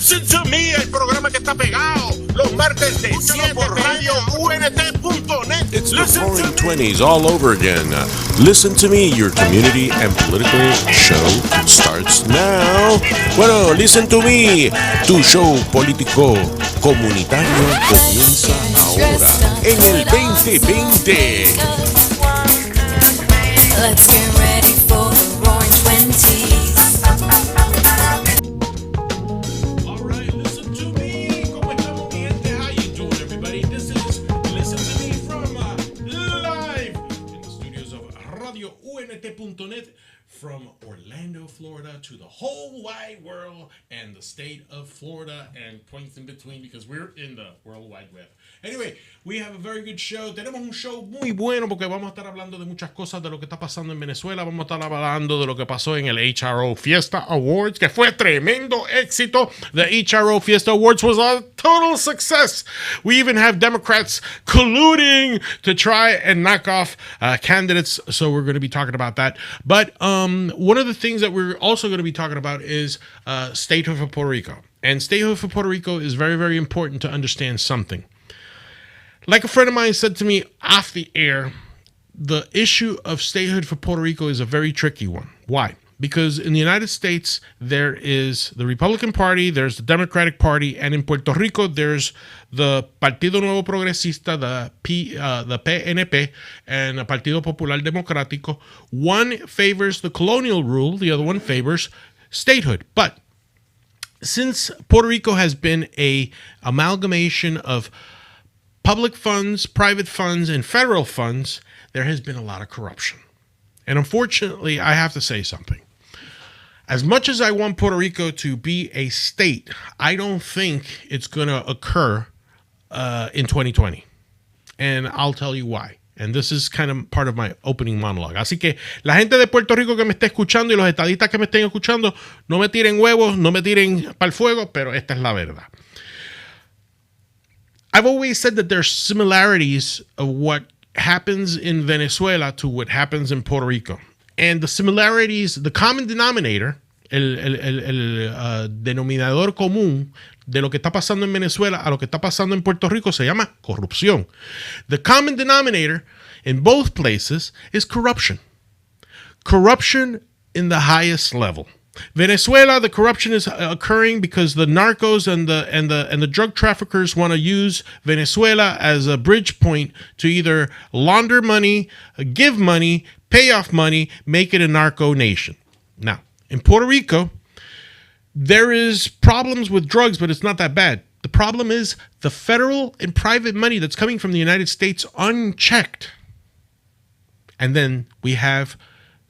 Listen to me, el programa que está pegado. Los martes de 7 por radio UNT.net. It's the Roaring Twenties all over again. Listen to me, your community and political show starts now. Bueno, listen to me, tu show político comunitario comienza ahora en el 2020. Let's get ready for the Roaring Twenties. UNT.net from Orlando, Florida to the whole wide world and the state of Florida and points in between because we're in the World Wide Web. Anyway, we have a very good show. Tenemos un show muy bueno porque vamos a estar hablando de muchas cosas de lo que está pasando en Venezuela. Vamos a estar hablando de lo que pasó en el HRO Fiesta Awards, que fue tremendo éxito. The HRO Fiesta Awards was a total success. We even have Democrats colluding to try and knock off candidates, so we're going to be talking about that. But one of the things that we're also going to be talking about is statehood for Puerto Rico. And statehood for Puerto Rico is very, very important to understand something. Like a friend of mine said to me off the air, the issue of statehood for Puerto Rico is a very tricky one. Why? Because in the United States, there is the Republican Party, there's the Democratic Party, and in Puerto Rico, there's the Partido Nuevo Progresista, the PNP, and the Partido Popular Democrático. One favors the colonial rule, the other one favors statehood. But since Puerto Rico has been a amalgamation of public funds, private funds, and federal funds, there has been a lot of corruption. And unfortunately, I have to say something. As much as I want Puerto Rico to be a state, I don't think it's going to occur in 2020. And I'll tell you why. And this is kind of part of my opening monologue. Así que la gente de Puerto Rico que me esté escuchando y los estadistas que me estén escuchando, no me tiren huevos, no me tiren para el fuego, pero esta es la verdad. I've always said that there's similarities of what happens in Venezuela to what happens in Puerto Rico. And the similarities, the common denominator, el denominador común de lo que está pasando en Venezuela a lo que está pasando en Puerto Rico se llama corrupción. The common denominator in both places is corruption. Corruption in the highest level. Venezuela, the corruption is occurring because the narcos and the drug traffickers want to use Venezuela as a bridge point to either launder money, give money, pay off money, make it a narco nation. Now, in Puerto Rico, there is problems with drugs, but it's not that bad. The problem is the federal and private money that's coming from the United States unchecked. And then we have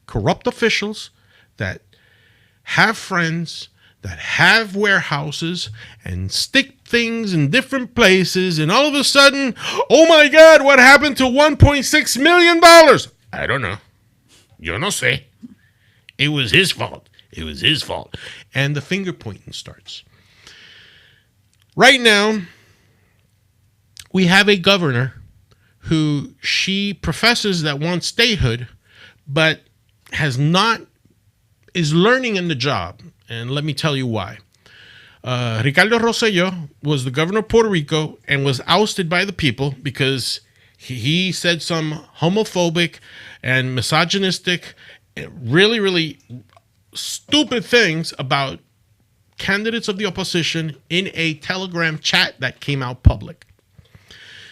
corrupt officials that have friends, that have warehouses and stick things in different places, and all of a sudden, oh my God, what happened to $1.6 million? I don't know. Yo no sé. It was his fault. It was his fault. And the finger pointing starts. Right now, we have a governor who she professes that wants statehood, but is learning in the job. And let me tell you why. Ricardo Rosselló was the governor of Puerto Rico and was ousted by the people because he said some homophobic and misogynistic, really, really stupid things about candidates of the opposition in a Telegram chat that came out public.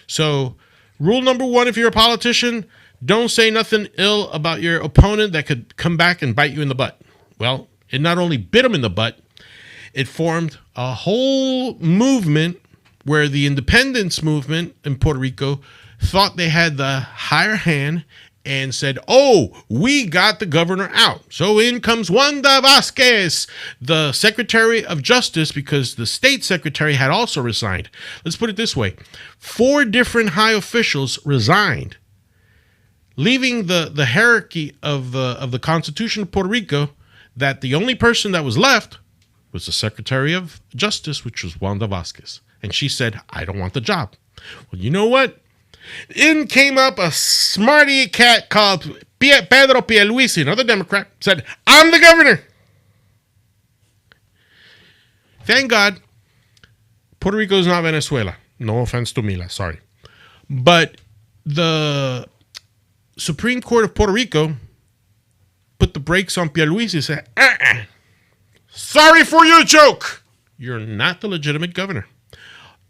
So, rule number one, if you're a politician, don't say nothing ill about your opponent that could come back and bite you in the butt. Well, it not only bit him in the butt, it formed a whole movement where the independence movement in Puerto Rico thought they had the higher hand and said, oh, we got the governor out. So in comes Wanda Vázquez, the Secretary of Justice, because the state secretary had also resigned. Let's put it this way. 4 different high officials resigned, leaving the hierarchy of the Constitution of Puerto Rico that the only person that was left was the Secretary of Justice, which was Wanda Vázquez. And she said, I don't want the job. Well, you know what? In came up a smarty cat called Pedro Pierluisi, another Democrat, said, I'm the governor. Thank God Puerto Rico is not Venezuela. No offense to Mila, sorry. But the Supreme Court of Puerto Rico put the brakes on Pierluisi and said, sorry for your joke. You're not the legitimate governor.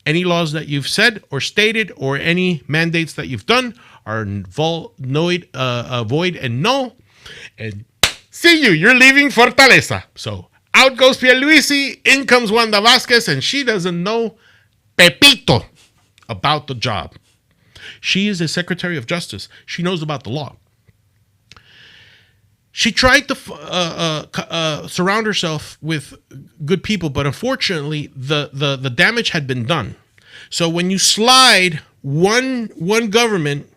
Any laws that you've said or stated or any mandates that you've done are void and null. And see you. You're leaving Fortaleza. So out goes Pierluisi. In comes Wanda Vázquez, and she doesn't know Pepito about the job. She is a Secretary of Justice. She knows about the law. She tried to surround herself with good people, but unfortunately, the damage had been done. So when you slide one government,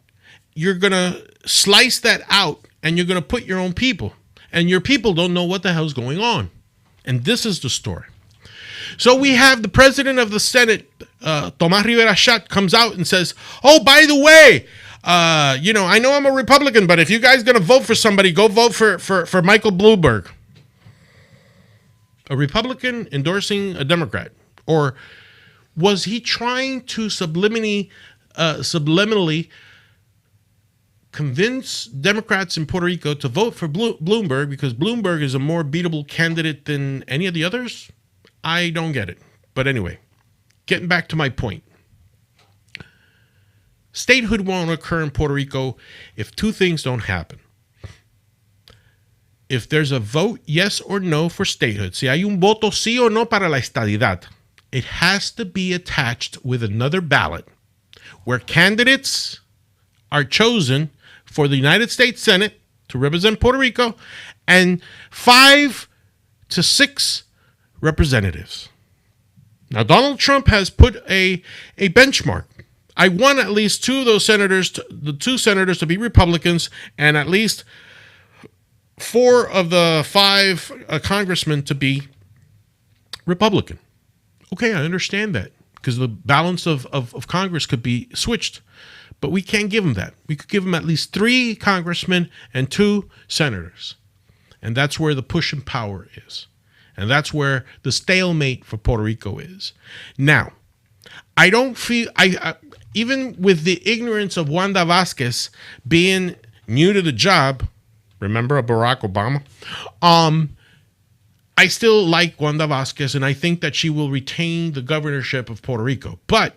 you're going to slice that out, and you're going to put your own people. And your people don't know what the hell's going on. And this is the story. So we have the president of the Senate, Tomás Rivera Chat, comes out and says, oh, by the way, I know I'm a Republican, but if you guys going to vote for somebody, go vote for Michael Bloomberg. A Republican endorsing a Democrat. Or was he trying to subliminally convince Democrats in Puerto Rico to vote for Bloomberg because Bloomberg is a more beatable candidate than any of the others? I don't get it. But anyway, getting back to my point. Statehood won't occur in Puerto Rico if two things don't happen. If there's a vote yes or no for statehood, si hay un voto sí o no para la estadidad, it has to be attached with another ballot where candidates are chosen for the United States Senate to represent Puerto Rico and 5 to 6 representatives. Now, Donald Trump has put a benchmark. I want at least two of those senators, the two senators to be Republicans, and at least 4 of the 5 congressmen to be Republican. Okay, I understand that because the balance of Congress could be switched, but we can't give them that. We could give them at least 3 congressmen and 2 senators, and that's where the push and power is. And that's where the stalemate for Puerto Rico is. Now, I don't feel, even with the ignorance of Wanda Vázquez being new to the job, remember Barack Obama? I still like Wanda Vázquez, and I think that she will retain the governorship of Puerto Rico. But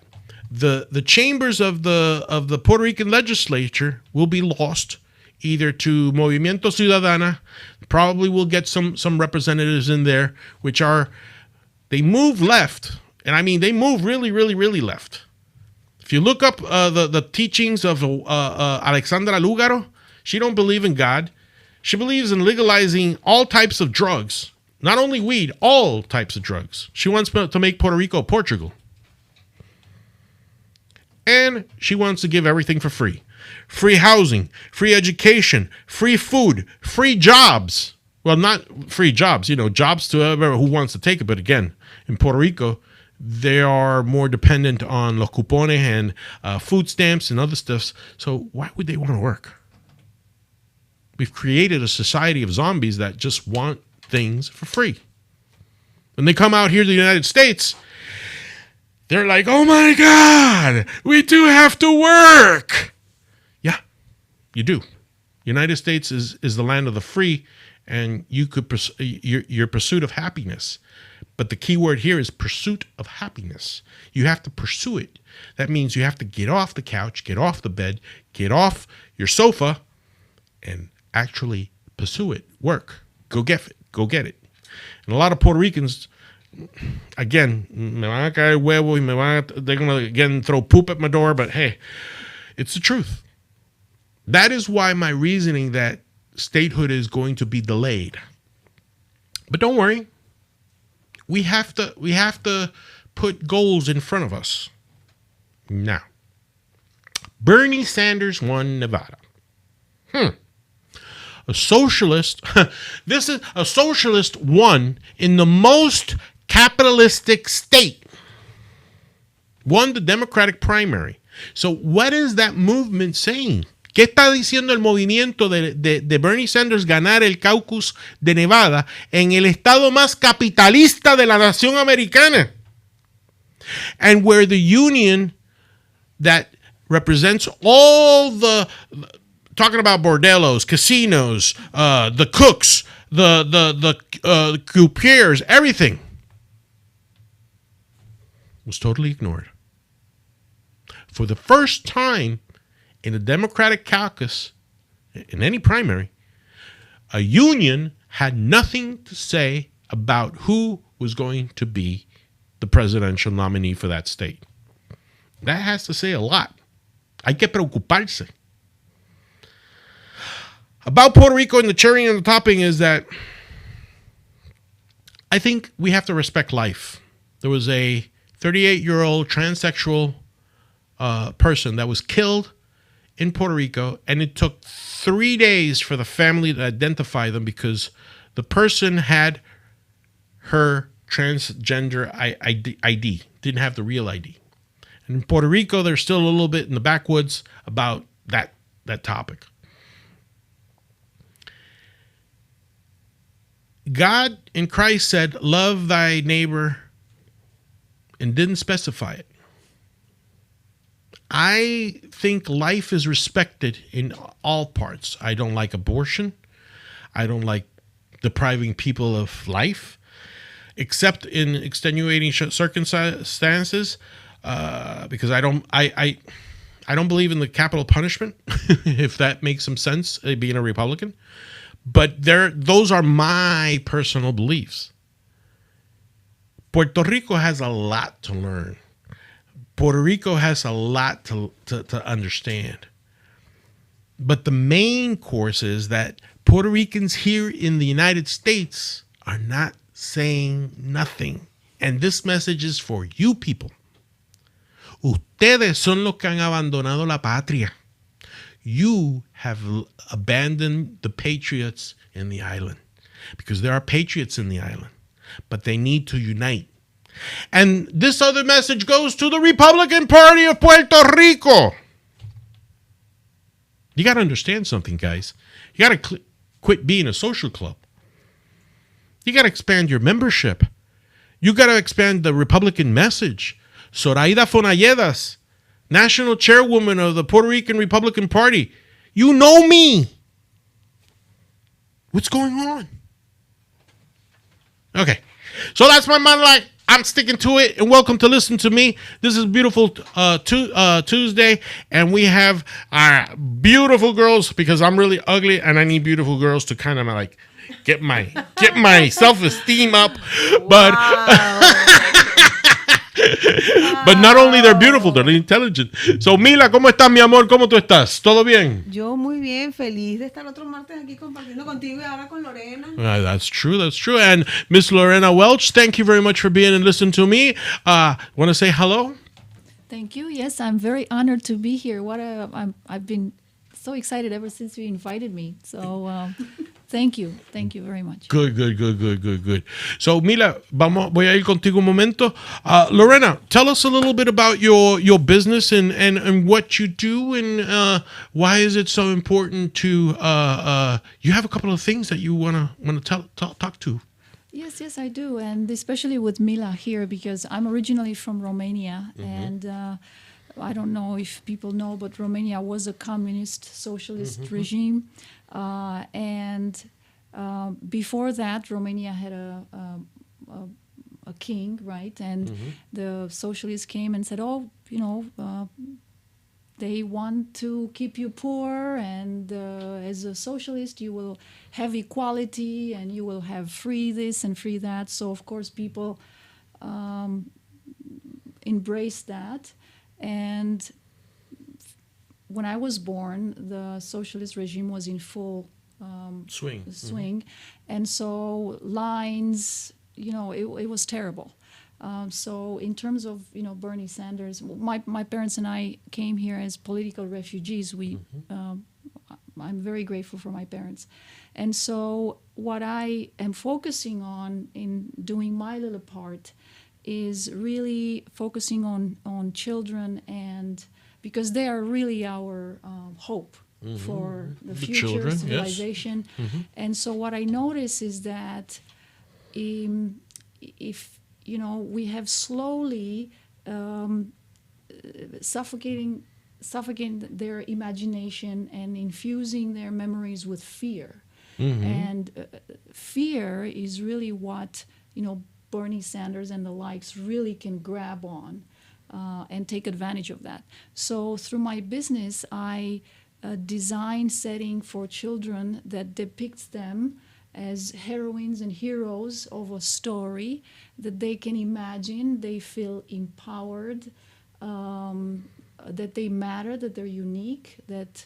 the chambers of the Puerto Rican legislature will be lost either to Movimiento Ciudadana. Probably will get some representatives in there, which are, they move left. And I mean, they move really, really, really left. If you look up the teachings of Alexandra Lúgaro, she don't believe in God. She believes in legalizing all types of drugs. Not only weed, all types of drugs. She wants to make Puerto Rico Portugal. And she wants to give everything for free. Free housing, free education, free food, free jobs. Well, not free jobs, jobs to whoever who wants to take it. But again, in Puerto Rico, they are more dependent on los cupones and food stamps and other stuff. So why would they want to work? We've created a society of zombies that just want things for free. When they come out here to the United States, they're like, oh my God, we do have to work. Yeah, you do. United States is the land of the free, and you could your pursuit of happiness. But the key word here is pursuit of happiness. You have to pursue it. That means you have to get off the couch, get off the bed, get off your sofa, and actually pursue it. Work. Go get it. And a lot of Puerto Ricans, again, me van a caer huevo y they're going to again throw poop at my door, but hey, it's the truth. That is why my reasoning that statehood is going to be delayed. But don't worry. We have to put goals in front of us. Now, Bernie Sanders won Nevada. A socialist, this is a socialist won in the most capitalistic state. Won the Democratic primary. So what is that movement saying? ¿Qué está diciendo el movimiento de Bernie Sanders ganar el caucus de Nevada en el estado más capitalista de la nación americana? And where the union that represents all the, talking about bordellos, casinos, the cooks, the croupiers, everything, was totally ignored. For the first time in a Democratic caucus, in any primary, a union had nothing to say about who was going to be the presidential nominee for that state. That has to say a lot. Hay que preocuparse. About Puerto Rico, and the cherry on the topping is that I think we have to respect life. There was a 38-year-old transsexual person that was killed in Puerto Rico, and it took 3 days for the family to identify them because the person had her transgender ID, didn't have the real ID. And in Puerto Rico, they're still a little bit in the backwoods about that topic. God in Christ said, love thy neighbor, and didn't specify it. I think life is respected in all parts. I don't like abortion. I don't like depriving people of life, except in extenuating circumstances, because I don't believe in the capital punishment, if that makes some sense, being a Republican. But those are my personal beliefs. Puerto Rico has a lot to learn. Puerto Rico has a lot to understand. But the main course is that Puerto Ricans here in the United States are not saying nothing. And this message is for you people. Ustedes son los que han abandonado la patria. You have abandoned the patriots in the island, because there are patriots in the island, but they need to unite. And this other message goes to the Republican Party of Puerto Rico. You got to understand something, guys. You got to quit being a social club. You got to expand your membership. You got to expand the Republican message. Zoraida Fonalledas, National Chairwoman of the Puerto Rican Republican Party. You know me. What's going on? Okay. So that's my monologue. I'm sticking to it, and welcome to Listen to Me. This is beautiful Tuesday, and we have beautiful girls, because I'm really ugly, and I need beautiful girls to kind of like get my self-esteem up. But not only they're beautiful, they're intelligent. So, Mila, ¿cómo estás, mi amor? ¿Cómo tú estás? ¿Todo bien? Yo muy bien, feliz de estar otro martes aquí compartiendo contigo y ahora con Lorena. That's true. And Miss Lorena Welch, thank you very much for being and listening to me. Want to say hello? Thank you. Yes, I'm very honored to be here. I've been so excited ever since you invited me. So thank you very much. Good. So, Mila, voy a ir contigo un momento. Lorena, tell us a little bit about your business and what you do, and why is it so important to you have a couple of things that you want to talk to. Yes, I do, and especially with Mila here, because I'm originally from Romania, and I don't know if people know, but Romania was a communist socialist regime, and before that, Romania had a king, right? And the socialists came and said, they want to keep you poor, and as a socialist, you will have equality, and you will have free this and free that. So, of course, people embraced that. And when I was born, the socialist regime was in full swing. And so lines, it was terrible. So in terms of, Bernie Sanders, my parents and I came here as political refugees. I'm very grateful for my parents. And so what I am focusing on in doing my little part is really focusing on children, and because they are really our hope for the future children, civilization. Yes. And so what I notice is that if we have slowly suffocating their imagination and infusing their memories with fear. And fear is really what Bernie Sanders and the likes really can grab on and take advantage of that. So through my business, I design setting for children that depicts them as heroines and heroes of a story that they can imagine. They feel empowered, that they matter, that they're unique, that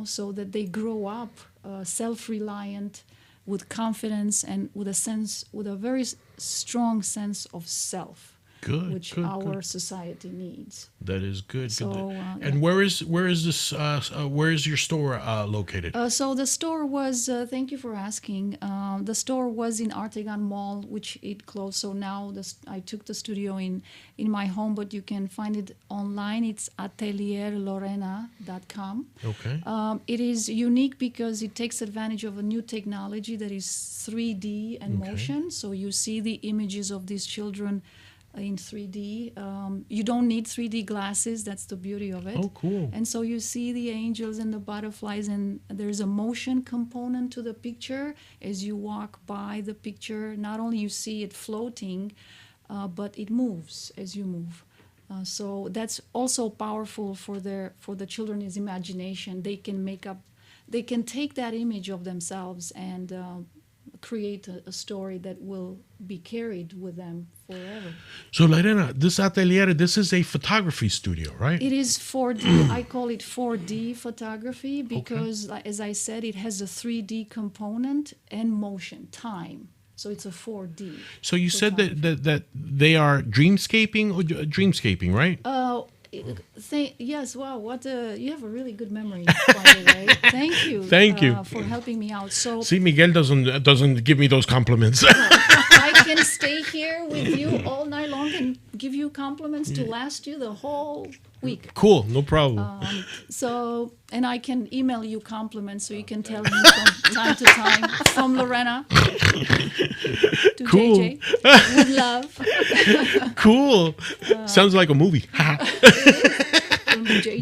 so that they grow up self-reliant, with confidence and with a very strong sense of self. Which our society needs. That is good. So, and where is this? Where is your store located? So the store was. Thank you for asking. The store was in Artegan Mall, which it closed. So now I took the studio in my home, but you can find it online. It's atelierlorena.com. Okay. It is unique because it takes advantage of a new technology that is 3D and motion. So you see the images of these children in 3D. You don't need 3D glasses. That's the beauty of it. Oh, cool. And so you see the angels and the butterflies, and there's a motion component to the picture. As you walk by the picture, not only you see it floating, but it moves as you move. So that's also powerful for the children's imagination. They can take that image of themselves and create a story that will be carried with them forever. So, Lorena, this atelier, this is a photography studio, right? It is 4D. I call it 4D photography because, as I said, it has a 3D component and motion, time. So it's a 4D. So you said that they are dreamscaping, right? Yes, wow, you have a really good memory, by the way. Thank you. Thank you for helping me out. So see, Miguel doesn't give me those compliments. I can stay here with you all night long and give you compliments to last you the whole week. Cool, no problem. And I can email you compliments so you can tell me from time to time from Lorena to Cool. JJ with love. Cool. Sounds like a movie.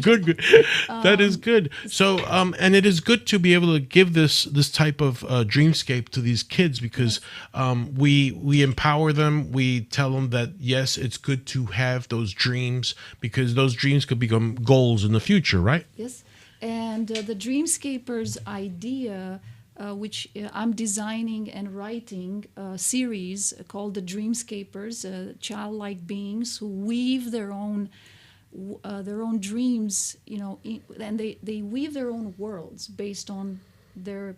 Good. That is good. So, and it is good to be able to give this type of dreamscape to these kids because we empower them. We tell them that yes, it's good to have those dreams because those dreams could become goals in the future, right? Yes, and the Dreamscapers idea, which I'm designing and writing a series called the Dreamscapers, childlike beings who weave their own dreams, and they weave their own worlds based on their,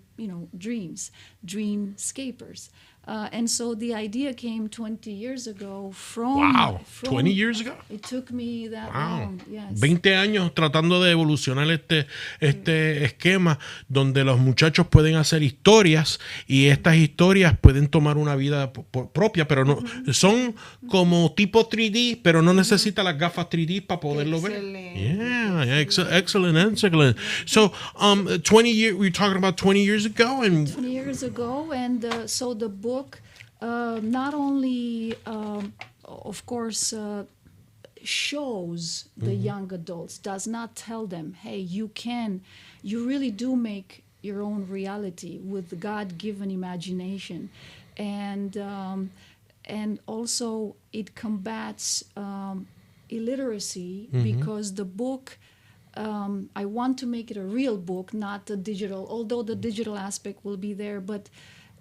dreams, dreamscapers. And so the idea came 20 years ago from... Wow, 20 years ago? It took me that long, yes. 20 años tratando de evolucionar este esquema donde los muchachos pueden hacer historias y estas historias pueden tomar una vida propia, pero no son como tipo 3D, pero no necesita las gafas 3D para poderlo ver. Yeah, excellent. So, 20 years, we were talking about 20 years ago? 20 years ago, and so the book not only, of course, shows the young adults, does not tell them, hey, you really do make your own reality with God-given imagination. And also it combats illiteracy because the book, I want to make it a real book, not a digital, although the digital aspect will be there, but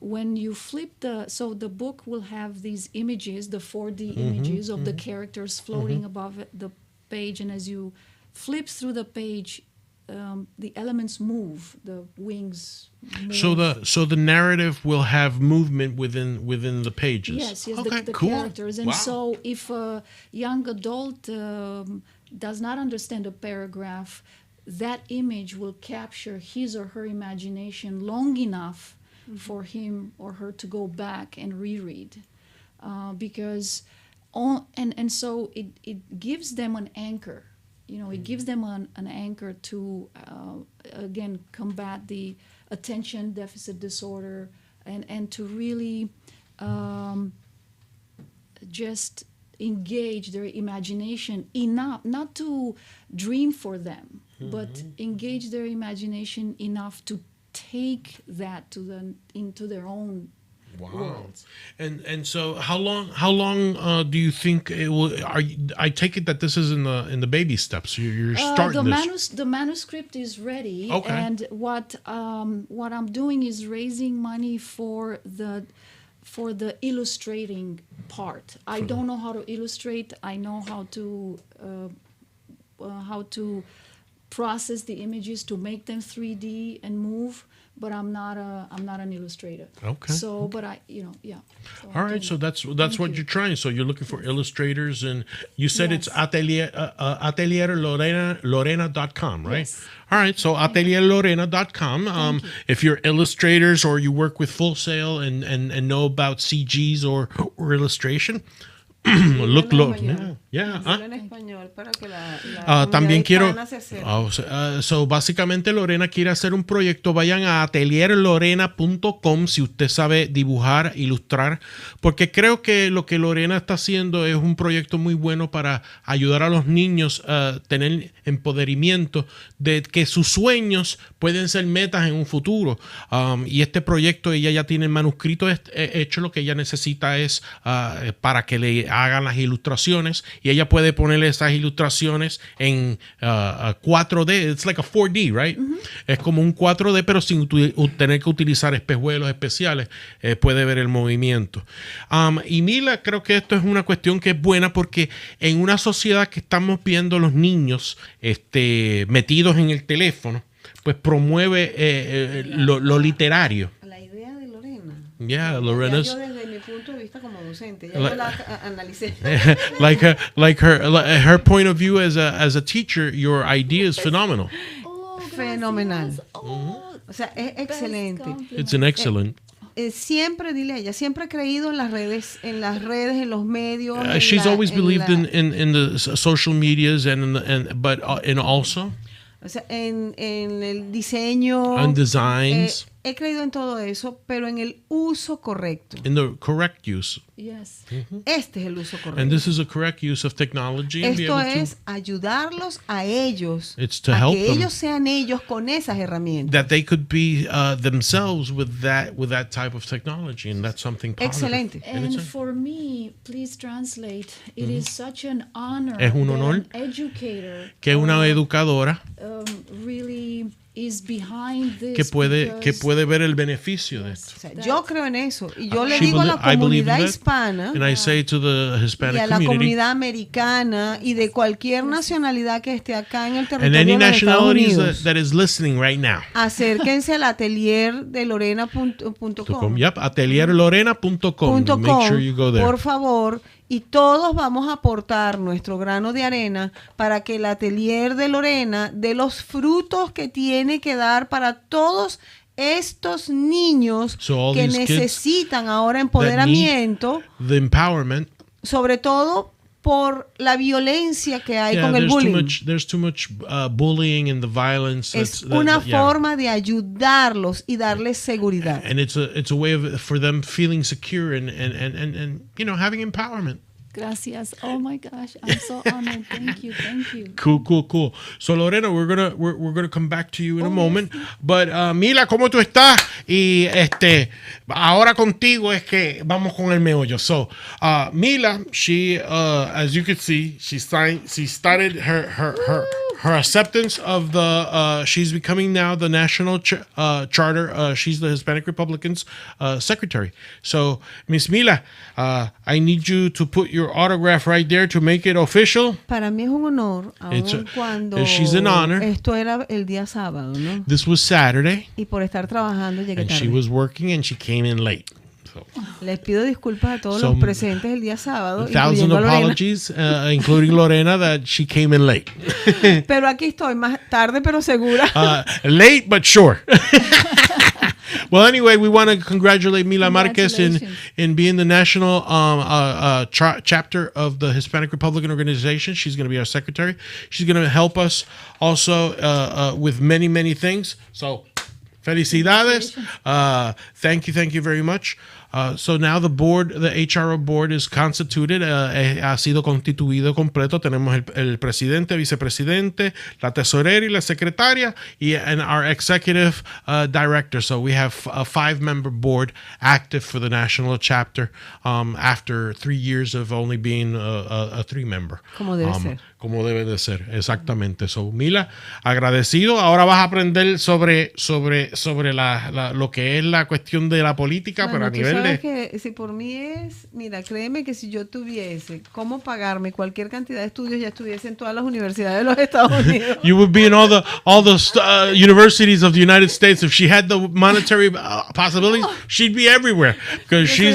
when you flip the book will have these images, the 4D images of the characters floating above the page, and as you flip through the page, the elements move, the wings move. So the narrative will have movement within the pages. Yes, okay, the cool. characters. And so if a young adult does not understand a paragraph, that image will capture his or her imagination long enough for him or her to go back and reread, because so it gives them an anchor. It gives them an anchor to again combat the attention deficit disorder and to really just engage their imagination enough, not to dream for them, but engage their imagination enough to take that into their own worlds. And so how long do you think it will? I take it that this is in the baby steps. You're starting this. The manuscript is ready, Okay. and what I'm doing is raising money for the illustrating part. I don't know how to illustrate. I know how to process the images to make them 3D and move, but I'm not an illustrator. Okay. So, but So All right, so that's what you're trying. So you're looking for illustrators, and you said Yes. it's atelierlorena.com, right? Yes. All right, so atelierlorena.com. If you're illustrators or you work with Full Sail and know about CGs or illustration, look. Yeah. Habla en español para que la También quiero. hispana se acerque. So básicamente Lorena quiere hacer un proyecto. Vayan a atelierlorena.com si usted sabe dibujar, ilustrar, porque creo que lo que Lorena está haciendo es un proyecto muy bueno para ayudar a los niños a tener empoderamiento de que sus sueños pueden ser metas en un futuro. Y este proyecto, ella ya tiene el manuscrito hecho. Lo que ella necesita es para que le hagan las ilustraciones, y ella puede ponerle esas ilustraciones en 4D. It's like a 4D, right? Es como un 4D, pero sin tener que utilizar espejuelos especiales. Puede ver el movimiento. Y Mila, creo que esto es una cuestión que es buena, porque en una sociedad que estamos viendo los niños metidos en el teléfono, pues promueve lo literario. La idea de Lorena. Yeah, Ya Lorena's yo desde mi punto de vista como docente, ya yo la analicé. like her point of view as a teacher. Your idea is phenomenal. Oh, Fenomenal. gracias. Oh, O sea, es excelente. It's an excellent. Siempre, dile a ella, siempre ha creído en las redes, en los medios. She's always believed in the social medias but also O sea, en el diseño. and designs. He creído en todo eso, pero en el uso correcto. In the correct use. yes. Este es el uso correcto. And this is a correct use of technology. And be Esto able es ayudarlos a ellos, It's to a help que them. ellos sean ellos con esas herramientas. that they could be themselves with that type of technology, and that's something positive. Excelente. And And it's for me, please translate. It is such an honor Es un that honor an educator que una educadora really is behind this. que because puede ver el beneficio de esto. O sea, yo creo en eso. Y yo le She digo a la I believe in comunidad that, hispana and I say to the y Hispanic a la community comunidad americana y de cualquier nacionalidad que esté acá en el and territorio any de los Estados nationalities Unidos, that is listening right now. acérquense al atelier de lorena.com. Yep, atelierlorena.com. Make sure you go there. Por favor, y todos vamos a aportar nuestro grano de arena para que el atelier de Lorena dé los frutos que tiene que dar para todos estos niños So all que these kids necesitan ahora empoderamiento, The empowerment. sobre todo por la violencia que hay con el there's bullying. there's too much bullying and the violence. Es una forma de ayudarlos y darles seguridad. And it's a way for them feeling secure and having empowerment. Gracias. Oh my gosh, I'm so honored. Thank you. Thank you. Cool. So Lorena, we're gonna come back to you in a moment. But Mila, ¿cómo tú estás? Y ahora contigo es que vamos con el meollo. So Mila, she as you can see, she started her acceptance of the she's becoming now the national charter. She's the Hispanic Republicans secretary. So Miss Mila, I need you to put your autograph right there to make it official. Para mí es un honor, aun cuando she's an honor. Esto era el día sábado, ¿no? This was Saturday, Y por estar trabajando llegué and she tarde. was working, and she came in late. So, Les pido disculpas a todos So, los presentes el día sábado, 1,000 incluyendo a Lorena. apologies, including Lorena, that she came in late. Pero aquí estoy, más tarde pero segura. Late but sure. Well, anyway, we want to congratulate Mila Márquez in being the national chapter of the Hispanic Republican Organization. She's going to be our secretary. She's going to help us also with many, many things. So, felicidades. Thank you very much. So now the HRO board is constituted, ha sido constituido completo. Tenemos el presidente, vicepresidente, la tesorera y la secretaria, and our executive director. So we have a 5-member board active for the national chapter after 3 years of only being a 3-member. Como debe ser. Como debe de ser, exactamente. So, Mila, agradecido. Ahora vas a aprender sobre lo que es la cuestión de la política, Bueno, pero a tú nivel sabes de... que si por mí es, mira, créeme que si yo tuviese cómo pagarme cualquier cantidad de estudios, ya estuviese en todas las universidades de los Estados Unidos. You would be in all the universities of the United States. If she had the monetary possibilities, she'd be everywhere. Because she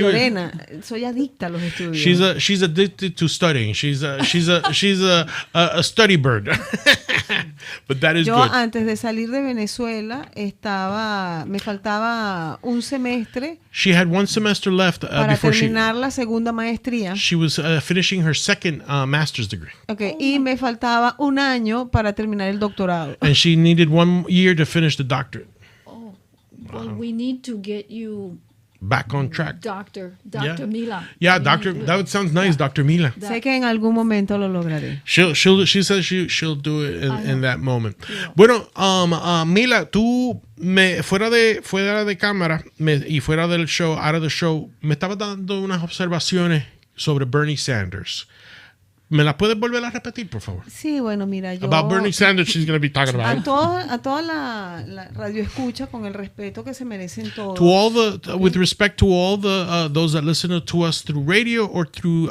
Lorena, soy adicta a los estudios. she's addicted to studying. She's a study bird. But that is Yo good. antes de salir de Venezuela me faltaba un semestre She had 1 semester left para before terminar la segunda maestría. she was finishing her second master's degree. Okay, y me faltaba un año para terminar el doctorado. And she needed 1 year to finish the doctorate. Oh, well, we need to get you Back on track. Dr. Yeah. Mila. Yeah, We Doctor. need to- That sounds nice, Dr. Mila. Sé que en algún momento lo lograré. She says she'll do it in that moment. Bueno, Mila, tú fuera de cámara y fuera del show, out of the show, me estabas dando unas observaciones sobre Bernie Sanders. ¿Me las puedes volver a repetir, por favor? Sí, bueno, mira, yo About Bernie Sanders, she's going to be talking about it. a toda la radio escucha, con el respeto que se merecen todos. To all with respect to all those that listen to us through radio or through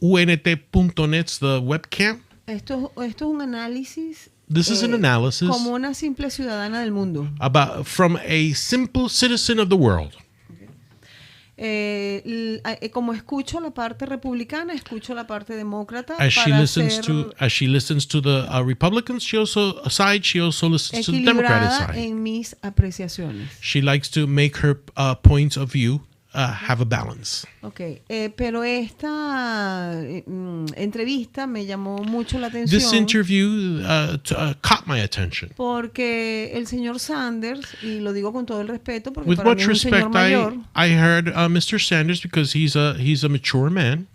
radiount.net, the webcam. Esto es un análisis. This is an analysis Como una simple ciudadana del mundo. from a simple citizen of the world. Como escucho la parte republicana, escucho la parte demócrata. As she para listens ser to the Republicans, she also listens to the Democratic equilibrada side. en mis apreciaciones. She likes to make her points of view have a balance. Okay, pero esta entrevista me llamó mucho la atención. This interview caught my attention. Porque el señor Sanders, y lo digo con todo el respeto, porque With para much mí es un señor respect, mayor I heard Mr. Sanders because he's a mature man.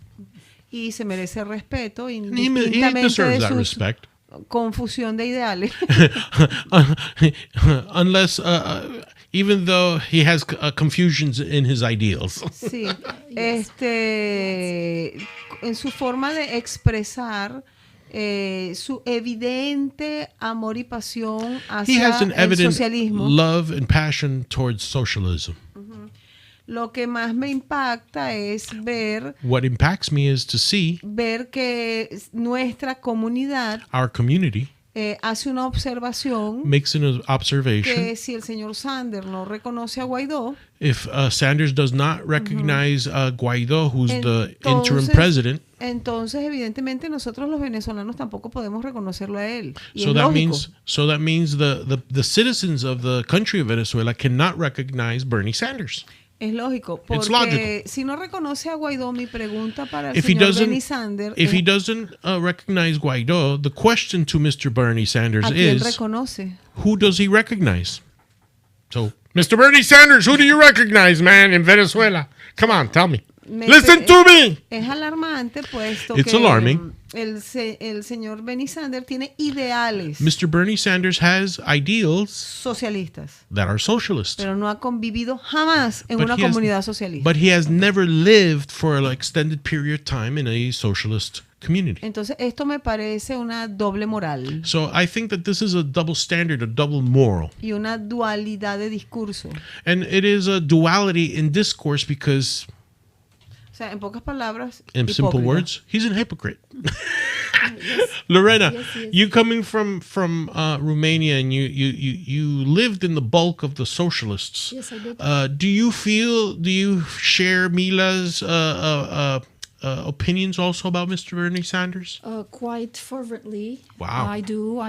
y se merece respeto, He indistintamente deserves de that su respect. confusión de ideales. Unless, even though he has confusions in his ideals. Sí, en su forma de expresar su evidente amor y pasión He hacia has an el evident socialismo. love and passion towards socialism. Lo que más me impacta es What impacts me is to see ver que nuestra comunidad our community hace una observación makes an observation. que si el señor Sanders no reconoce a Guaidó, If Sanders does not recognize Guaidó, who's the interim Entonces- president, entonces evidentemente nosotros los venezolanos tampoco podemos reconocerlo a él. Y so es that lógico. means the citizens of the country of Venezuela cannot recognize Bernie Sanders. Es lógico, It's porque logical. si no reconoce a Guaidó, mi pregunta para el If he señor doesn't, Bernie Sanders if he es, doesn't recognize Guaidó, the question to Mr. Bernie Sanders ¿a quién is, reconoce? who does he recognize? So, Mr. Bernie Sanders, who do you recognize, man, in Venezuela? Come on, tell me. Listen to me. Es alarmante, puesto It's que alarming. el señor Bernie Sanders tiene ideales Mr. Bernie Sanders has ideals socialistas, that are socialist. pero no ha convivido jamás en But una he has- comunidad socialista. But he has never lived for an extended period of time in a socialist community. Entonces, esto me parece una doble moral So I think that this is a double standard, a double moral. y una dualidad de discurso. And it is a duality in discourse because, O sea, en pocas palabras, in simple hipócrita. words, he's a hypocrite. Lorena, Yes. you coming from Romania and you lived in the bulk of the socialists. Yes, I did. Do you share Mila's opinions also about Mr. Bernie Sanders? Quite fervently. Wow. I do.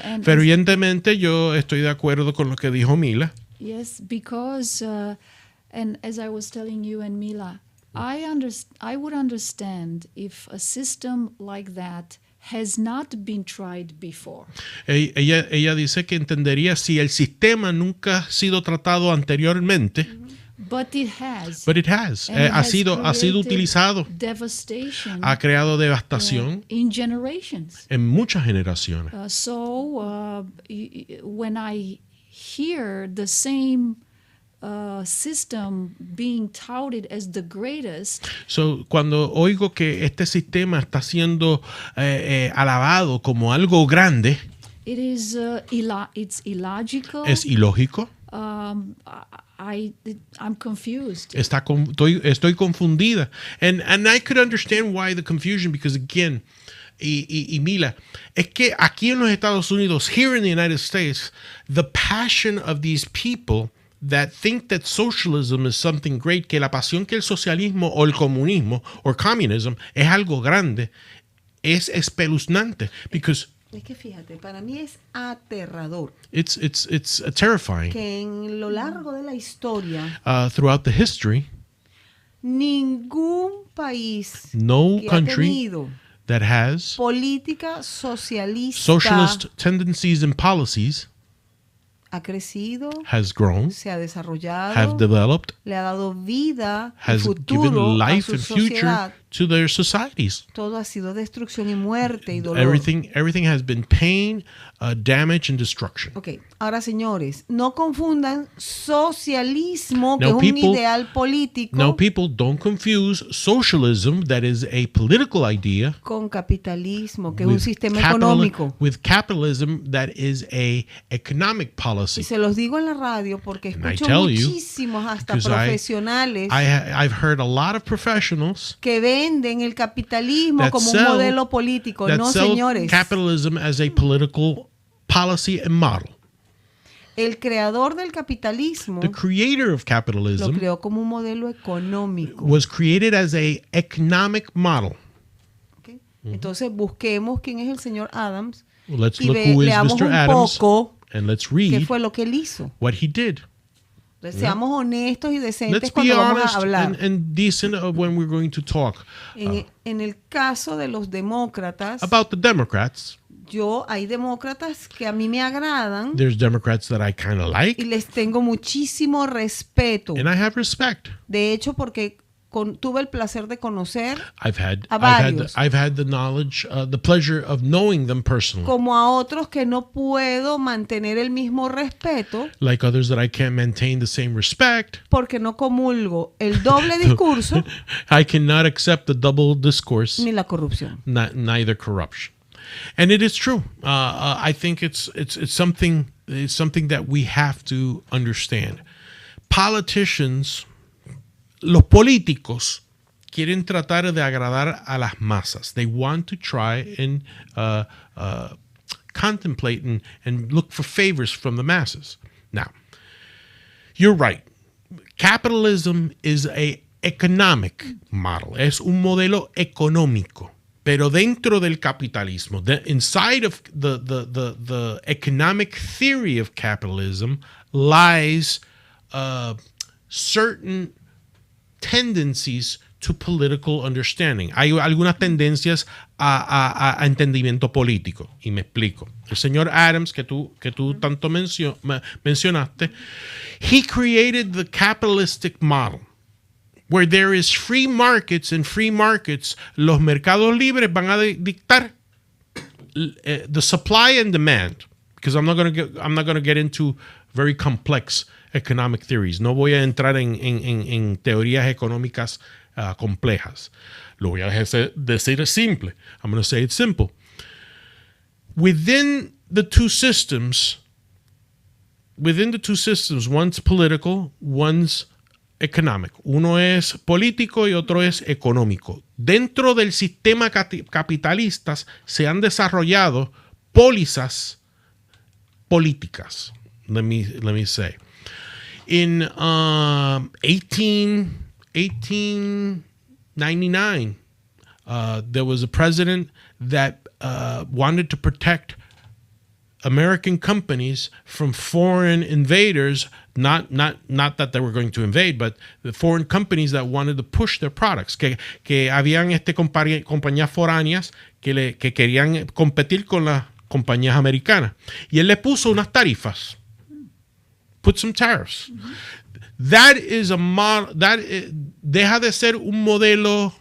And Fervientemente yo estoy de acuerdo con lo que dijo Mila. yes, because, and as I was telling you and Mila, I would understand if a system like that has not been tried before. Ella dice que entendería si el sistema nunca ha sido tratado anteriormente. But it has. But it has. And it Ha sido created utilizado. Devastation Ha creado devastación in generations. en muchas generaciones. When I hear the same system being touted as the greatest, So, cuando oigo que este sistema está siendo alabado como algo grande, it is it's illogical. es ilógico. I'm confused. Estoy confundida. And I could understand why the confusion, because again, y Mila, es que aquí en los Estados Unidos, here in the United States, the passion of these people that think that socialism is something great, que la pasión que el socialismo o el comunismo or communism es algo grande, es espeluznante, because Es que fíjate, para mí es aterrador it's terrifying. que en lo largo de la historia Throughout the history, ningún país no que ha country tenido that has política socialista socialist tendencies and policies ha crecido, has grown, se ha desarrollado, have developed, le ha dado vida y has futuro given life a and su future sociedad. to their societies. Todo ha sido destrucción y muerte y dolor. Everything has been pain, damage, and destruction. Ok, ahora señores, no confundan socialismo, que Now, es un people- ideal político, Now, people, don't confuse socialism, that is a political idea, con capitalismo, que es un sistema económico. with capitalism, that is a economic Y policy. se los digo en la radio porque And I escucho tell you, muchísimos hasta 'cause profesionales I've heard a lot of professionals que venden el capitalismo that como un sell- modelo político. that No, sell señores. capitalism as a political policy and model. El creador del capitalismo The creator of lo capitalism creó como un modelo económico. was created as a economic model. ¿Ok? Entonces busquemos quién es el señor Adams Well, let's y look who is leamos Mr. un Adams poco and let's qué read fue lo que él hizo. what he did. Entonces, seamos honestos y decentes Let's be cuando vamos honest a hablar. and decent of when we're going to talk En el caso de los demócratas, about the Democrats. hay demócratas que a mí me agradan There's Democrats that I kind of y like, les tengo muchísimo respeto. and I have respect. De hecho, porque tuve el placer de conocer I've had A varios. the knowledge, the pleasure of knowing them personally. como a otros que no puedo mantener el mismo respeto Like others that I can't maintain the same respect. porque no comulgo el doble discurso I cannot accept the double discourse, ni la corrupción. neither corruption. And it is true. I think it's something that we have to understand. Los políticos quieren tratar de agradar a las masas. They want to try and contemplate and look for favors from the masses. Now, you're right. Capitalism is a economic model. Es un modelo económico. Pero dentro del capitalismo, inside of the economic theory of capitalism lies certain tendencies to political understanding. Hay algunas tendencias a entendimiento político. Y me explico. El señor Adams, que tú tanto mencionaste, he created the capitalistic model, where there is free markets, and free markets, los mercados libres van a dictar the supply and demand. Because I'm not going to get into very complex economic theories. No voy a entrar en teorías económicas complejas. Lo voy a decir simple. I'm going to say it simple. Within the two systems, one's political, one's economic. Uno es político y otro es económico. Dentro del sistema capitalistas se han desarrollado pólizas políticas. Let me say. In 1899, there was a president that wanted to protect American companies from foreign invaders, not that they were going to invade, but the foreign companies that wanted to push their products, que habían compañías foráneas que querían competir con las compañías americanas. Y él le puso unas tarifas. Put some tariffs. That is deja de ser un modelo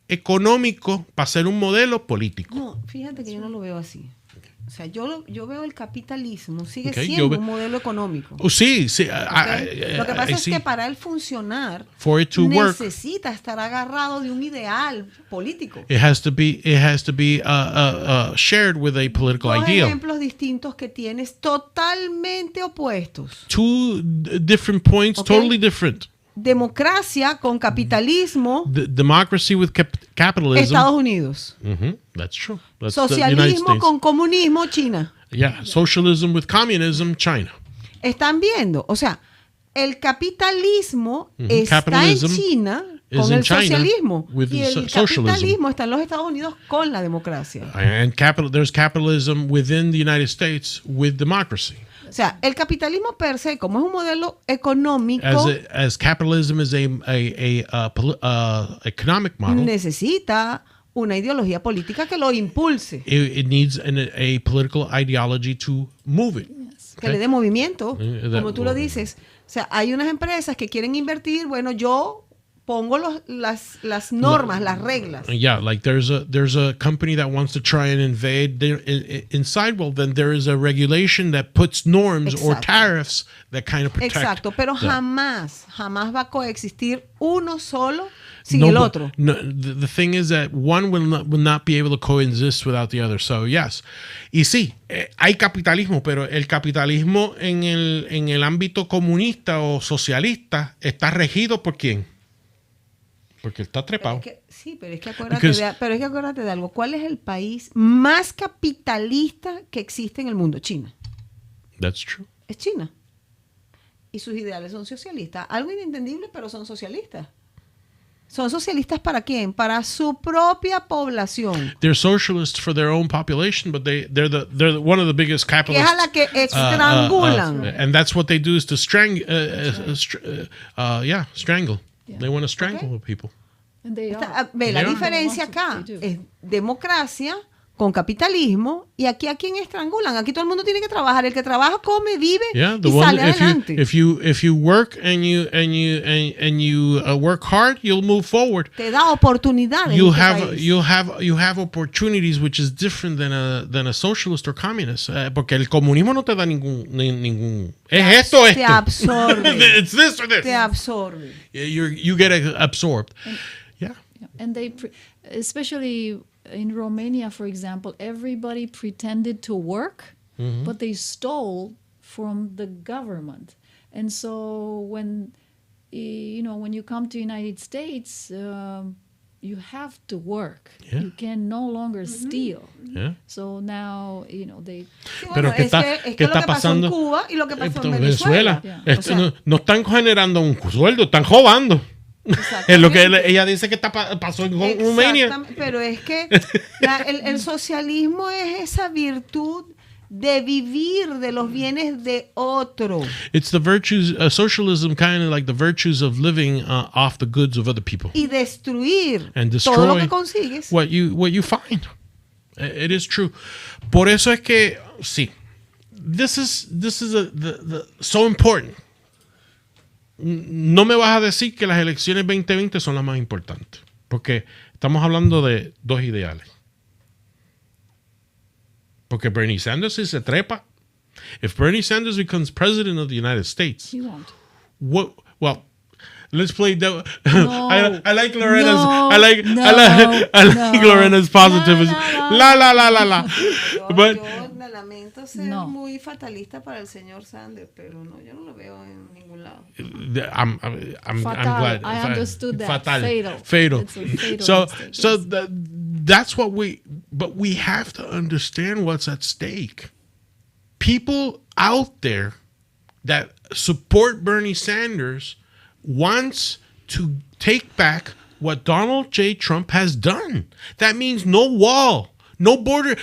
económico para ser un modelo político. No, fíjate que yo no lo veo así. O sea, yo veo el capitalismo, sigue Okay, siendo un modelo económico. Oh, sí. Okay. Lo que pasa es que para él funcionar, For it to work, necesita estar agarrado de un ideal político. it has to be shared with a political Dos ideal. ejemplos distintos que tienes totalmente opuestos. Two different points, Okay. totally different. Democracia con capitalismo, Democracy with capitalism. Estados Unidos. That's true. That's the United Socialismo States. con comunismo, China. Yeah, socialism with communism, China. Están viendo, o sea, el capitalismo está Capitalism en China is con in el China socialismo with y el socialism. capitalismo está en los Estados Unidos con la democracia. And there's capitalism within the United States with democracy. O sea, el capitalismo per se, como es un modelo económico, As capitalism is a economic model, necesita una ideología política que lo impulse, it needs a political ideology to move it. que le dé movimiento, that- como tú lo dices. O sea, hay unas empresas que quieren invertir, bueno, yo pongo las normas, las reglas. Yeah, like there's a company that wants to try and invade inside. Well, then there is a regulation that puts norms or Exacto. tariffs that kind of protect. Exacto, pero them. jamás va a coexistir uno solo sin el otro. No, the thing is that one will not be able to coexist without the other. So yes, y sí, hay capitalismo, pero el capitalismo en el ámbito comunista o socialista está regido por quién? Porque está trepado. Pero es que acuérdate de algo. ¿Cuál es el país más capitalista que existe en el mundo? China. That's true. Es China. Y sus ideales son socialistas. Algo inentendible, pero son socialistas. ¿Son socialistas para quién? Para su propia población. They're socialists for their own population, but they're one of the biggest Que es capitalists. a la que estrangulan. And that's what they do is to strangle. Strangle. Yeah. They want to strangle Okay. people. And they are. Ve la Yeah. diferencia They want acá. to, they do. Es democracia con capitalismo. Y aquí a quién estrangulan. Aquí todo el mundo tiene que trabajar. El que trabaja, come, vive Yeah, the y one sale adelante. if you work and you work hard, you'll move forward. Te da oportunidades. You en este have país. you have opportunities, which is different than a socialist or communist. Porque el comunismo no te da ningún. Es esto. Te absorbe. It's this or this. Te absorbe. You get absorbed. Yeah. And they, especially in Romania, for example, everybody pretended to work, but they stole from the government. And so when you come to United States, you have to work. Yeah. You can no longer steal. Yeah. So now, they... Sí, Pero bueno, ¿qué es está, que qué lo está que pasó pasando? en Cuba y lo que pasó en Venezuela. Venezuela. Yeah. O sea, No están generando un sueldo, están robando. Es lo que ella dice que pasó en Rumania. Exactamente, pero es que el socialismo es esa virtud de vivir de los bienes de otro. It's the virtues, socialism kind of like the virtues of living off the goods of other people. Y destruir And todo lo destroy que consigues. what you find. It is true. Por eso es que sí. This is so important. No me vas a decir que las elecciones 2020 son las más importantes, porque estamos hablando de dos ideales. Porque Bernie Sanders, si se trepa, if Bernie Sanders becomes president of the United States, You won't. well, let's play devil. No. I like Lorena's. No. I like No. Lorena's positivism. La. But Yo lamento ser No. muy fatalista para el señor Sanders, pero no, yo no lo veo en ningún lado. I'm Fatal. glad. I understood that. Fatal. Fatal. It's a fatal So mistake, yes. that's what but we have to understand what's at stake. People out there that support Bernie Sanders wants to take back what Donald J. Trump has done. That means no wall, No border.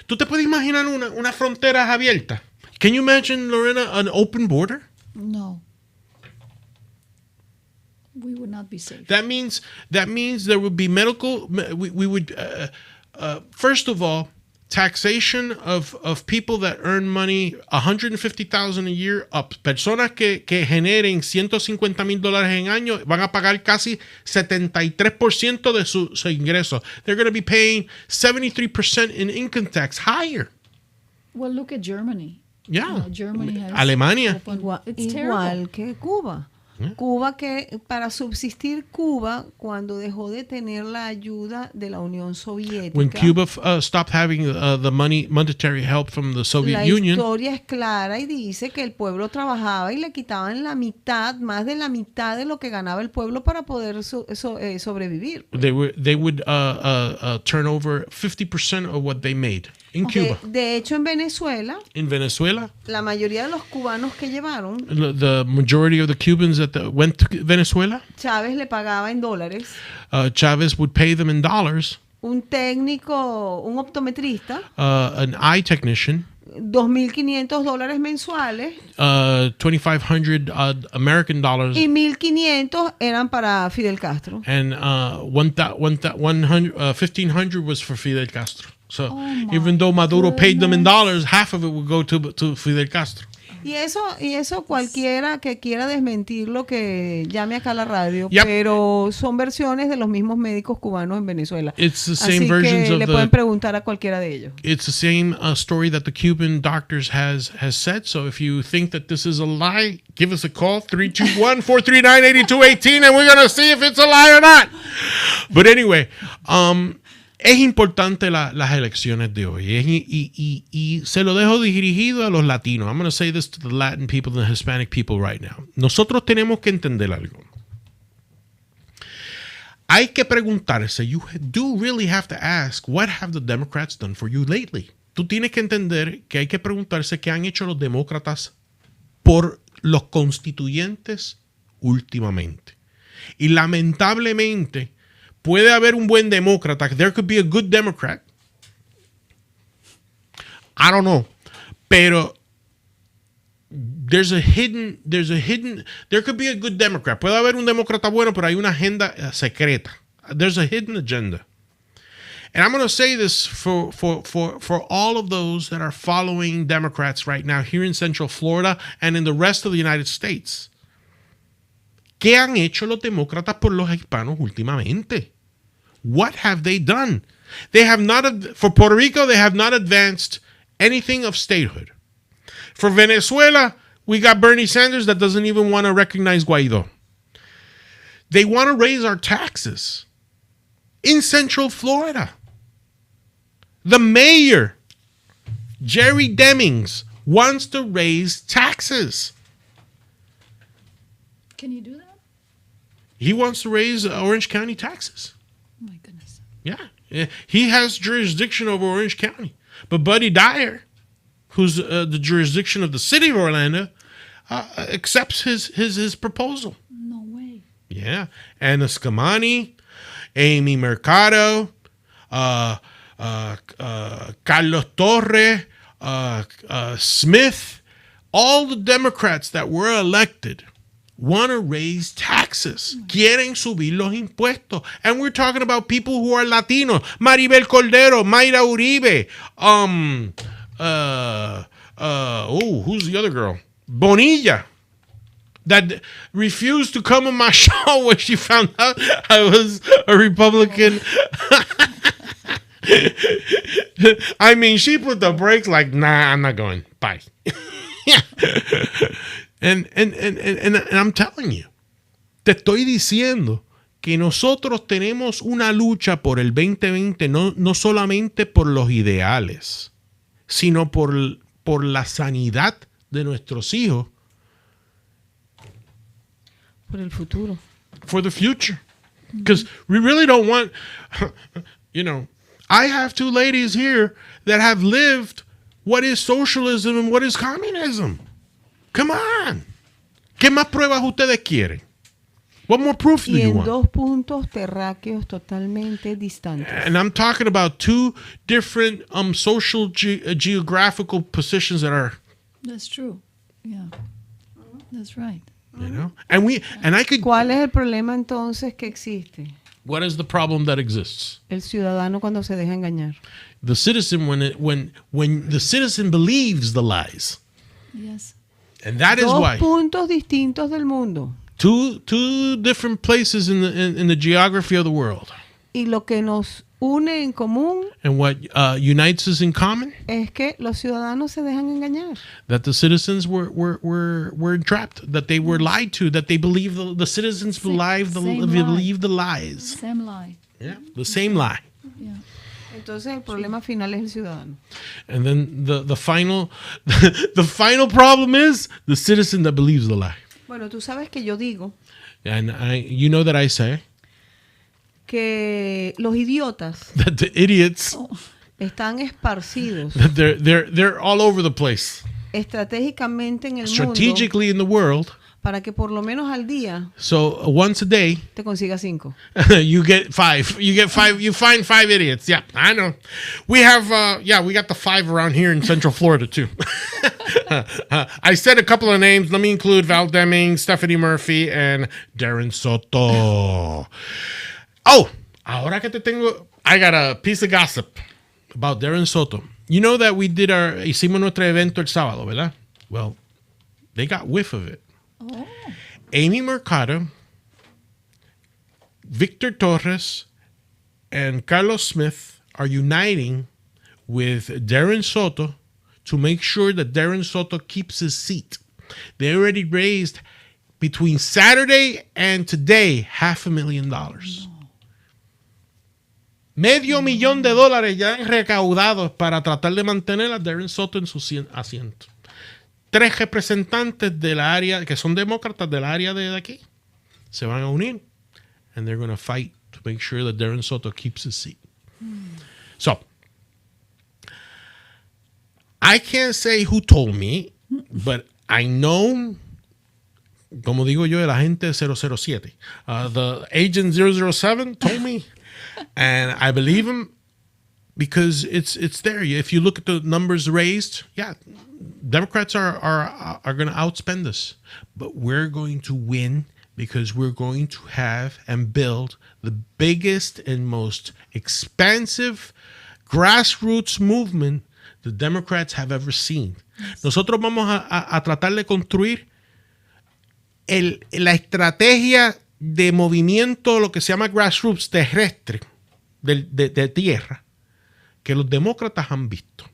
¿Tú te puedes imaginar una frontera abierta? Can you imagine, Lorena, an open border? No. We would not be safe. That means there would be medical. We would first of all, taxation of people that earn money $150,000 a year up. Personas que generen $150,000 en año van a pagar casi 73% de su ingreso. They're going to be paying 73% in income tax, higher. Well, look at Germany. Yeah. Germany has Alemania. It's Igual terrible. que Cuba. Cuba, que para subsistir Cuba, cuando dejó de tener la ayuda de la Unión Soviética. When Cuba stopped having the monetary help from the Soviet Union. La historia es clara y dice que el pueblo trabajaba y le quitaban la mitad, más de la mitad de lo que ganaba el pueblo para poder sobrevivir. They would turn over 50% of what they made in Cuba. De hecho, en Venezuela, la mayoría de los cubanos que llevaron, the majority of the Cubans that went to Venezuela, Chávez le pagaba en dólares. Chavez would pay them in dollars. Un técnico, un optometrista, an eye technician, $2,500 mensuales. 2,500 American dollars. Y 1,500 eran para Fidel Castro. And 1,500 was for Fidel Castro. So even though Maduro paid them in dollars, half of it would go to Fidel Castro. Y eso cualquiera que quiera desmentirlo, que llame acá a la radio, Yep. pero son versiones de los mismos médicos cubanos en Venezuela. It's the same Así versions que of le pueden preguntar a cualquiera de ellos. It's the same story that the Cuban doctors has said. So if you think that this is a lie, give us a call, 321-439-8218, and we're going to see if it's a lie or not. But anyway, es importante las elecciones de hoy y se lo dejo dirigido a los latinos. I'm going to say this to the Latin people and the Hispanic people right now. Nosotros tenemos que entender algo. Hay que preguntarse, you do really have to ask, what have the Democrats done for you lately? Tú tienes que entender que hay que preguntarse qué han hecho los demócratas por los constituyentes últimamente. Y lamentablemente, puede haber un buen demócrata. There could be a good Democrat. I don't know. Pero there could be a good Democrat. Puede haber un demócrata bueno, pero hay una agenda secreta. There's a hidden agenda. And I'm going to say this for all of those that are following Democrats right now here in Central Florida and in the rest of the United States. ¿Qué han hecho los demócratas por los hispanos últimamente? What have they done? They have not, for Puerto Rico, they have not advanced anything of statehood. For Venezuela, we got Bernie Sanders that doesn't even want to recognize Guaido. They want to raise our taxes. In Central Florida, the mayor, Jerry Demings, wants to raise taxes. Can you do that? He wants to raise Orange County taxes. Oh my goodness. Yeah. He has jurisdiction over Orange County. But Buddy Dyer, who's the jurisdiction of the city of Orlando, accepts his proposal. No way. Yeah. Anna Scamani, Amy Mercado, Carlos Torre, Smith, all the Democrats that were elected want to raise taxes. Quieren subir los impuestos. And we're talking about people who are Latinos. Maribel Cordero, Mayra Uribe. Who's the other girl? Bonilla. That refused to come on my show when she found out I was a Republican. I mean, she put the brakes like, nah, I'm not going. Bye. Yeah. And I'm telling you, te estoy diciendo que nosotros tenemos una lucha por el 2020, no solamente por los ideales, sino por la sanidad de nuestros hijos. Por el futuro. For the future. Because we really don't want, I have two ladies here that have lived what is socialism and what is communism. Come on. ¿Qué más pruebas ustedes quieren? What more proof do y you en want? 2 puntos terráqueos totalmente distantes. And I'm talking about 2 different social geographical positions that are, That's true. Yeah. That's right. you know, and I could. ¿Cuál es el problema entonces que existe? What is the problem that exists? El ciudadano cuando se deja engañar. The citizen when the citizen believes the lies, Yes. and that is 2 why puntos distintos del mundo. two different places in the geography of the world, Y lo que nos une en común and what unites us in common, es que los ciudadanos se dejan engañar. that the citizens were entrapped, that they were lied to, that they believe the citizens believe the lies. Same lie. Yeah, the same lie. Yeah. Entonces el problema final es el ciudadano. And then the final the final problem is the citizen that believes the lie. Bueno, tú sabes que yo digo And you know that I say que los idiotas that the idiots, están esparcidos that they're all over the place, estratégicamente en el mundo strategically in the world. para que por lo menos al día So once a day, te consigas 5. you get 5. You find 5 idiots. Yeah, I know. We have, we got the 5 around here in Central Florida too. I said a couple of names. Let me include Val Deming, Stephanie Murphy, and Darren Soto. Oh, ahora que te tengo, I got a piece of gossip about Darren Soto. You know that hicimos nuestro evento el sábado, ¿verdad? Well, they got whiff of it. Oh. Amy Mercado, Victor Torres, and Carlos Smith are uniting with Darren Soto to make sure that Darren Soto keeps his seat. They already raised between Saturday and today $500,000. $500,000 ya han recaudado para tratar de mantener a Darren Soto en su asiento. 3 representantes del área que son demócratas del área de aquí se van a unir, and they're going to fight to make sure that Darren Soto keeps his seat. So I can't say who told me, but I know, como digo yo, el agente 007. The agent 007 told me, and I believe him because it's there. If you look at the numbers raised, yeah, Democrats are going to outspend us, but we're going to win because we're going to have and build the biggest and most expansive grassroots movement the Democrats have ever seen. Nosotros vamos a tratar de construir la estrategia de movimiento, lo que se llama grassroots terrestre, de tierra, que los demócratas han visto.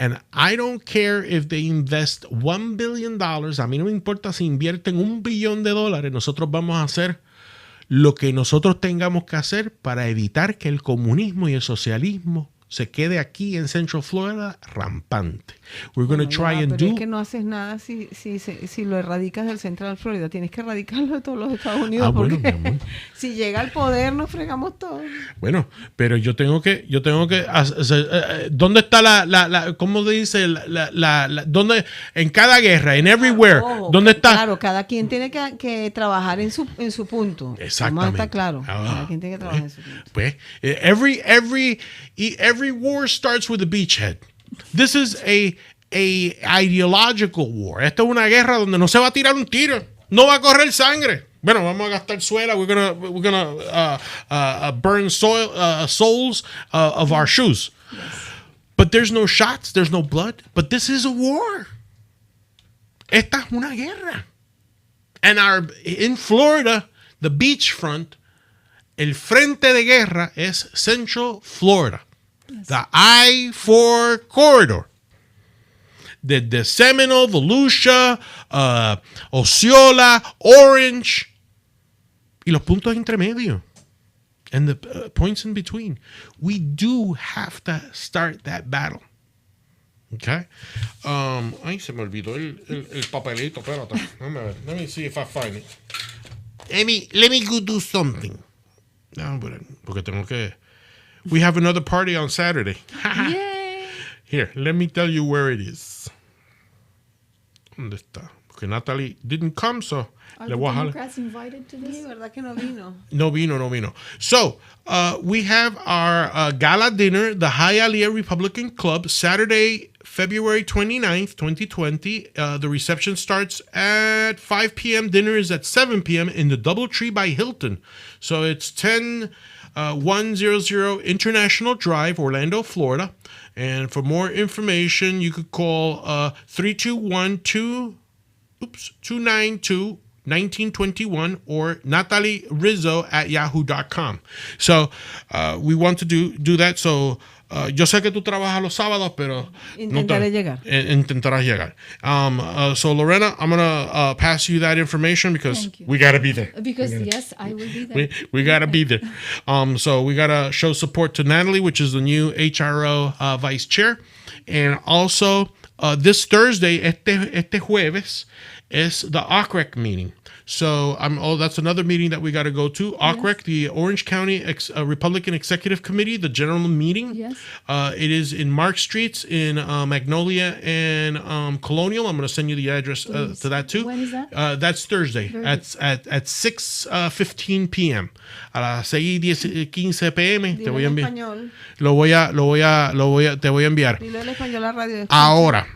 And I don't care if they invest $1 billion. A mí no me importa si invierten $1 billón. Nosotros vamos a hacer lo que nosotros tengamos que hacer para evitar que el comunismo y el socialismo se quede aquí en Central Florida rampante. We're going to try and do. Es que no haces nada si lo erradicas del Central Florida. Tienes que erradicarlo de todos los Estados Unidos porque bueno, mi amor. Si llega al poder nos fregamos todos. Bueno, pero yo tengo que ¿dónde está la cómo dice dónde en cada guerra, en everywhere, dónde está? Claro, cada quien tiene que trabajar en su punto. Exactamente. Vamos a estar claro. Cada quien tiene que trabajar en su punto. Pues every war starts with a beachhead. This is a ideological war. Esta es una guerra donde no se va a tirar un tiro, no va a correr sangre. Bueno, vamos a gastar suela. We're gonna burn soles of our shoes. Yes. But there's no shots, there's no blood. But this is a war. Esta es una guerra. And in Florida, the beachfront, el frente de guerra es Central Florida. Yes. The I-4 corridor. Desde Seminole, Volusia, Osceola, Orange, y los puntos intermedios. And the points in between. We do have to start that battle. Okay? Ay, se me olvidó el papelito. Espérate. Déjame ver. Let me see if I find it. Let me go do something. No, porque tengo que... We have another party on Saturday. Yay! Here, let me tell you where it is. ¿Dónde está? que Nathalie didn't come, so Are le the voy a jalar. Democrats invited to Sí, this? verdad que no vino. No vino. So, we have our gala dinner, the Hialeah Republican Club, Saturday, February 29th, 2020. The reception starts at 5 p.m. Dinner is at 7 p.m. in the Doubletree by Hilton. So it's 10100 International Drive, Orlando, Florida. And for more information, you could call 292-1921 or Nathalie Rizzo at yahoo.com. So we want to do that. So yo sé que tú trabajas los sábados, pero Intentaré llegar. Intentarás llegar. So Lorena, I'm going to pass you that information because Thank you. we got to be there. Because yes, I will be there. We got to be there. So we got to show support to Nathalie, which is the new HRO vice chair. And also this Thursday, este jueves, is the OCREC meeting. So that's another meeting that we got to go to. OCREC, the Orange County Republican Executive Committee, the general meeting. Yes. It is in Mark Streets in Magnolia and Colonial. I'm going to send you the address to that too. When is that? That's Thursday at 6:15 p.m. A las 6:15 p.m. te voy a enviar. Español. Te voy a enviar. Dilo en español a radio. Ahora,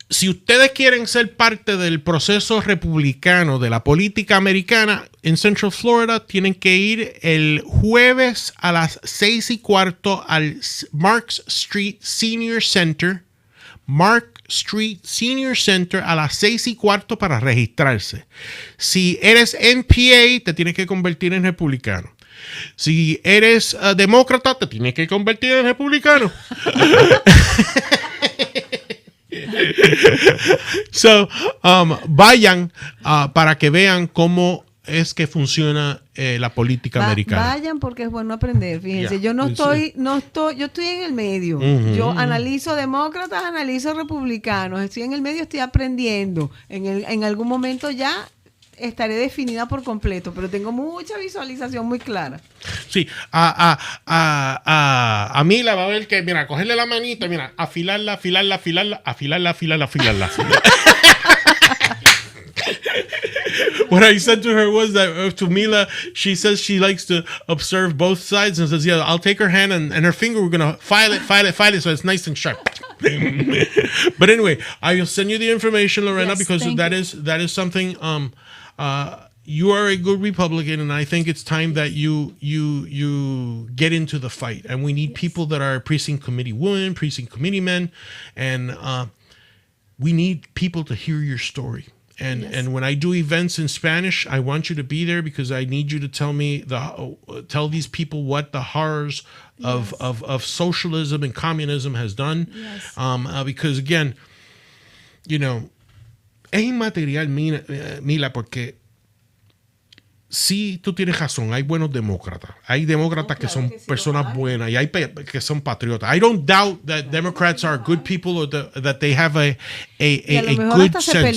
si ustedes quieren ser parte del proceso republicano de la política americana en Central Florida, tienen que ir el jueves a las 6:15 al Mark Street Senior Center. Mark Street Senior Center a las 6:15 para registrarse. Si eres NPA, te tienes que convertir en republicano. Si eres demócrata, te tienes que convertir en republicano. So, vayan para que vean cómo es que funciona la política americana. Vayan porque es bueno aprender. Fíjense, yo yo estoy en el medio. Yo analizo demócratas, analizo republicanos. Estoy en el medio, estoy aprendiendo. En algún momento ya estaré definida por completo, pero tengo mucha visualización muy clara. Sí, a Mila va a ver que, mira, cogerle la manita, mira, afilarla. What I said to her was that to Mila, she says she likes to observe both sides and says, yeah, I'll take her hand and her finger, we're going to file it so it's nice and sharp. But anyway, I will send you the information, Lorena, Yes, because thank that you. is something you are a good Republican, and I think it's time that you get into the fight. And we need people that are precinct committee women, precinct committee men, and we need people to hear your story. And when I do events in Spanish, I want you to be there because I need you to tell these people what the horrors of socialism and communism has done. Yes. Because again, es inmaterial, Mila, porque sí, tú tienes razón, hay buenos demócratas. Hay demócratas que son personas buenas y hay que son patriotas. I don't doubt that Democrats are good people or that they have a good sense.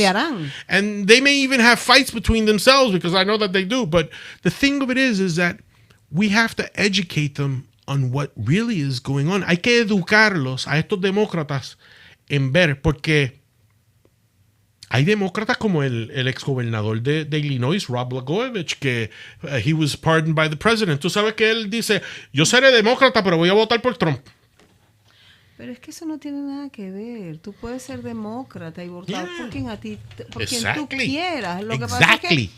And they may even have fights between themselves because I know that they do. But the thing of it is that we have to educate them on what really is going on. Hay que educarlos a estos demócratas en ver, porque hay demócratas como el exgobernador de Illinois, Rob Blagojevich, que he was pardoned by the president. Tú sabes que él dice, yo seré demócrata, pero voy a votar por Trump. Pero es que eso no tiene nada que ver. Tú puedes ser demócrata y votar por quien tú quieras. Lo que pasa es que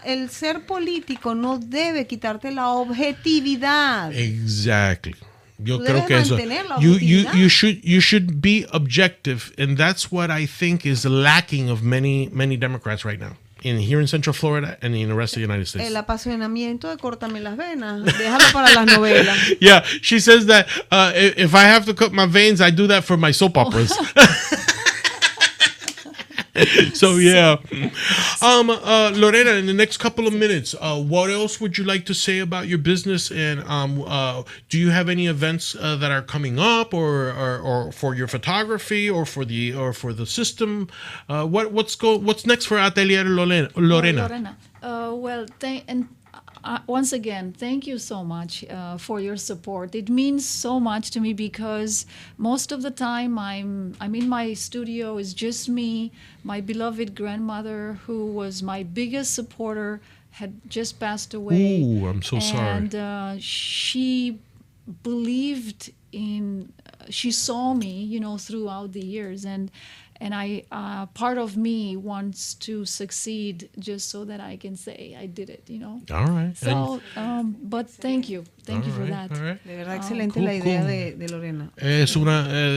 el ser político no debe quitarte la objetividad. Exactly. Yo creo que eso. You should be objective, and that's what I think is lacking of many Democrats right now. Here in Central Florida and in the rest of the United States. El apasionamiento de córtame las venas. Déjalo para las novelas. Yeah, she says that if I have to cut my veins, I do that for my soap operas. So yeah, Lorena, in the next couple of minutes, what else would you like to say about your business? And do you have any events that are coming up, or for your photography, or for the system? What's next for Atelier Lorena? Well, once again, thank you so much for your support. It means so much to me because most of the time I'm in my studio. It's just me. My beloved grandmother, who was my biggest supporter, had just passed away. Ooh, I'm so sorry. And she believed in. She saw me, throughout the years, and I part of me wants to succeed just so that I can say I did it. All right. So, but thank you for that. All right. De verdad, excelente la idea de Lorena.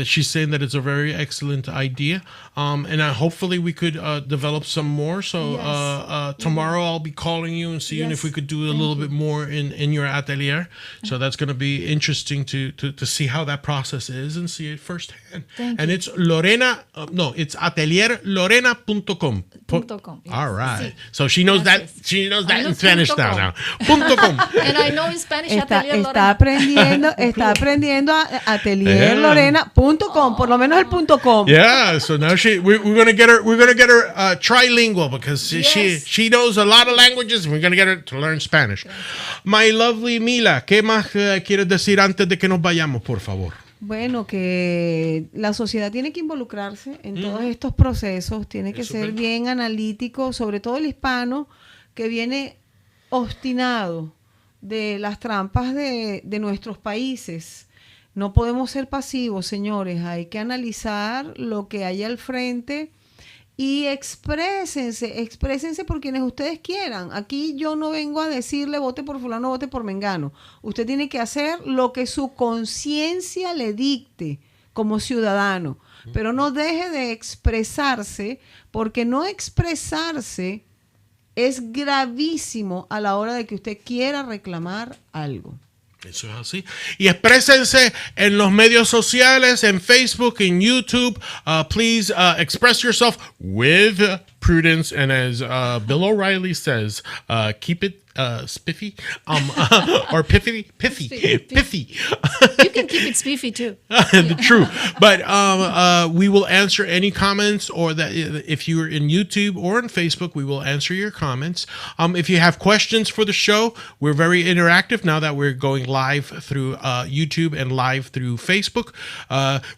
She's saying that it's a very excellent idea, and hopefully we could develop some more. So Yes. tomorrow I'll be calling you and seeing if we could do a little bit more in your atelier. So that's going to be interesting to see how that process is and see it firsthand. Thank And you. it's Lorena. It's atelierlorena.com. .com, yes. All right. Sí. So she knows Gracias. that. She knows I that know in Spanish .com. now. Punto com. And I know in Spanish, Atelier Está Lorena. aprendiendo a atelierlorena.com, por lo menos el .com. Yeah, so now we're gonna get her trilingual because she knows a lot of languages. And we're gonna get her to learn Spanish. My lovely Mila, ¿qué más quieres decir antes de que nos vayamos, por favor? Bueno, que la sociedad tiene que involucrarse en todos estos procesos, tiene que ser bien analítico, sobre todo el hispano que viene obstinado de las trampas de nuestros países. No podemos ser pasivos, señores, hay que analizar lo que hay al frente y exprésense por quienes ustedes quieran. Aquí yo no vengo a decirle vote por fulano, vote por mengano. Usted tiene que hacer lo que su conciencia le dicte como ciudadano, pero no deje de expresarse, porque no expresarse es gravísimo a la hora de que usted quiera reclamar algo. Eso es así. Y exprésense en los medios sociales, en Facebook, en YouTube. Please express yourself with prudence. And as Bill O'Reilly says, keep it spiffy or pithy. You can keep it spiffy too. True. But we will answer any comments, or that if you're in YouTube or in Facebook, we will answer your comments. If you have questions for the show, we're very interactive now that we're going live through YouTube and live through Facebook.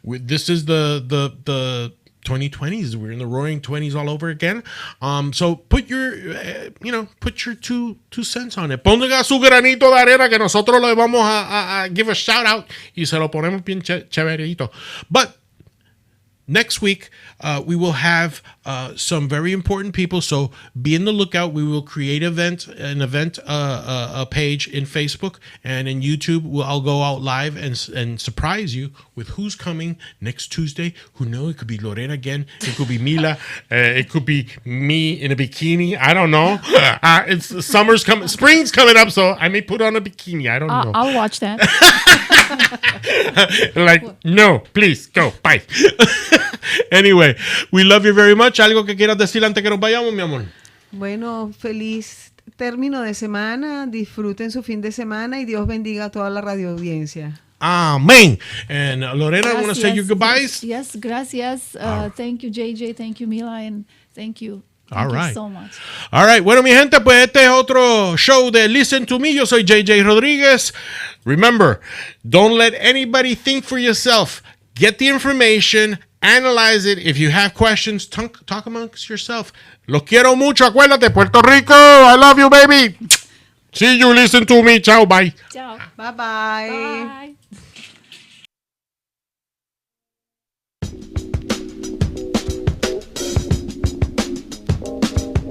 This is the 2020s. We're in the roaring 20s all over again. So put your, put your two cents on it. Ponga su granito de arena que nosotros le vamos a give a shout out y se lo ponemos bien chéverito. But next week, we will have some very important people, so be in the lookout. We will create an event page in Facebook and in YouTube. I'll go out live and surprise you with who's coming next Tuesday. Who knows? It could be Lorena again. It could be Mila. It could be me in a bikini. I don't know. It's summer's coming, spring's coming up, so I may put on a bikini. I don't know. I'll watch that. No, please go. Bye. Anyway, we love you very much. ¿Algo que quieras decir antes que nos vayamos, mi amor? Bueno, feliz término de semana. Disfruten su fin de semana y Dios bendiga a toda la radio audiencia. Amen. And Lorena, I want to say your goodbyes. Yes, gracias. Thank you, JJ. Thank you, Mila. And thank you. All Thank right. you so much. All right. Bueno, mi gente, pues este es otro show de Listen to Me. Yo soy JJ Rodríguez. Remember, don't let anybody think for yourself. Get the information, analyze it. If you have questions, talk amongst yourself. Los quiero mucho. Acuérdate, Puerto Rico. I love you, baby. See you. Listen to me. Ciao. Bye. Ciao. Bye-bye. Bye.